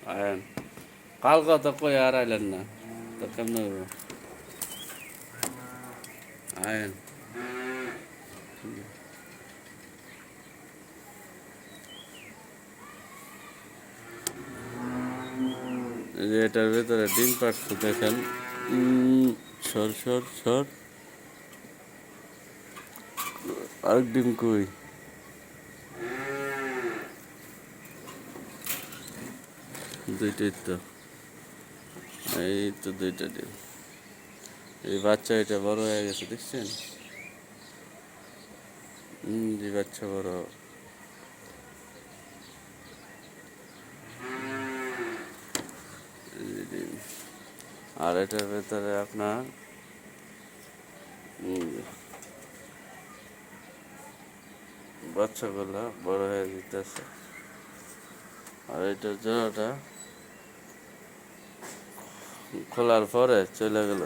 আয়েন কাল কথা কই আর আইলেন না তো কেমন হইব আয়েন এই যে এটার ভেতরে ডিম পাড়ছে দেখেন সর সর সর আর ডিম কই দুইটাই তো এই তো দুইটা ডিম এই বাচ্চা এটা বড় হয়ে গেছে দেখছেন যে বাচ্চা বড় এই ডিম আর এটার ভেতরে আপনার বাচ্চাগুলা বড় হয়ে যেতেছে আর এটার জোড়াটা খোলার পরে চলে গেল